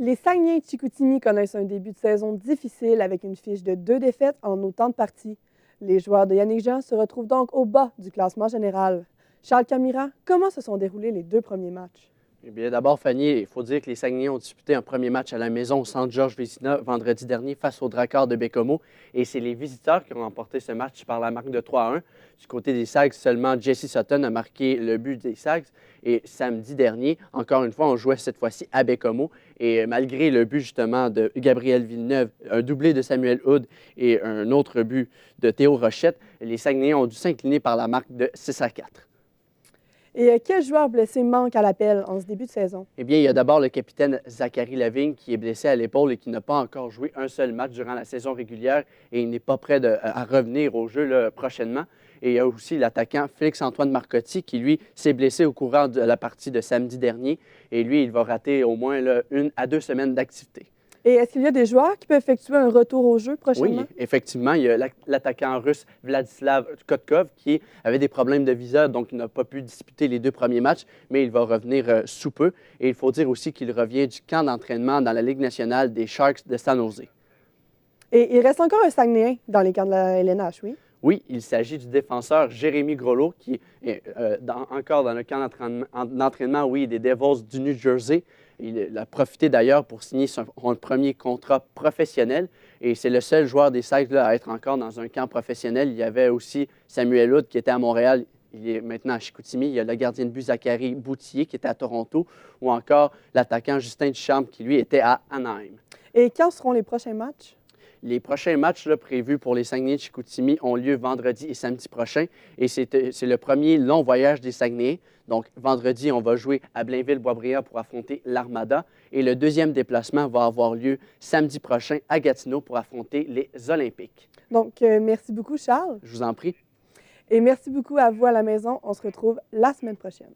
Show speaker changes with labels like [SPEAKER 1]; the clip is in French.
[SPEAKER 1] Les Saguenayens de Chicoutimi connaissent un début de saison difficile avec une fiche de 2 défaites en autant de parties. Les joueurs de Yannick Jean se retrouvent donc au bas du classement général. Charles Camira, comment se sont déroulés les 2 premiers matchs?
[SPEAKER 2] Eh bien, d'abord, Fanny, il faut dire que les Saguenayens ont disputé un premier match à la maison au centre Georges Vézina vendredi dernier face aux Dracars de Bécomo. Et c'est les visiteurs qui ont remporté ce match par la marque de 3-1. Du côté des Sags, seulement Jesse Sutton a marqué le but des Sags. Et samedi dernier, encore une fois, on jouait cette fois-ci à Bécomo. Et malgré le but justement de Gabriel Villeneuve, un doublé de Samuel Hood et un autre but de Théo Rochette, les Saguenayens ont dû s'incliner par la marque de 6-4.
[SPEAKER 1] Et quel joueur blessé manque à l'appel en ce début de saison?
[SPEAKER 2] Eh bien, il y a d'abord le capitaine Zachary Lavigne qui est blessé à l'épaule et qui n'a pas encore joué un seul match durant la saison régulière et il n'est pas prêt à revenir au jeu là, prochainement. Et il y a aussi l'attaquant Félix-Antoine Marcotti qui, lui, s'est blessé au courant de la partie de samedi dernier et lui, il va rater au moins là, 1 à 2 semaines d'activité.
[SPEAKER 1] Et est-ce qu'il y a des joueurs qui peuvent effectuer un retour au jeu prochainement?
[SPEAKER 2] Oui, effectivement, il y a l'attaquant russe Vladislav Kotkov qui avait des problèmes de visa, donc il n'a pas pu disputer les 2 premiers matchs, mais il va revenir sous peu. Et il faut dire aussi qu'il revient du camp d'entraînement dans la Ligue nationale des Sharks de San Jose.
[SPEAKER 1] Et il reste encore un Saguenayen dans les camps de la LNH, oui?
[SPEAKER 2] Oui, il s'agit du défenseur Jérémy Groslo, qui est encore dans le camp d'entraînement, oui, des Devils du New Jersey. Il a profité d'ailleurs pour signer son premier contrat professionnel et c'est le seul joueur des Sags à être encore dans un camp professionnel. Il y avait aussi Samuel Hood qui était à Montréal, il est maintenant à Chicoutimi. Il y a le gardien de but Zachary Boutier qui était à Toronto ou encore l'attaquant Justin Duchamp qui lui était à Anaheim.
[SPEAKER 1] Et quand seront les prochains matchs?
[SPEAKER 2] Les prochains matchs là, prévus pour les Saguenayens de Chicoutimi ont lieu vendredi et samedi prochain. Et c'est le premier long voyage des Saguenayens. Donc, vendredi, on va jouer à Blainville-Boisbriand pour affronter l'Armada. Et le deuxième déplacement va avoir lieu samedi prochain à Gatineau pour affronter les Olympiques.
[SPEAKER 1] Donc, merci beaucoup, Charles.
[SPEAKER 2] Je vous en prie.
[SPEAKER 1] Et merci beaucoup à vous à la maison. On se retrouve la semaine prochaine.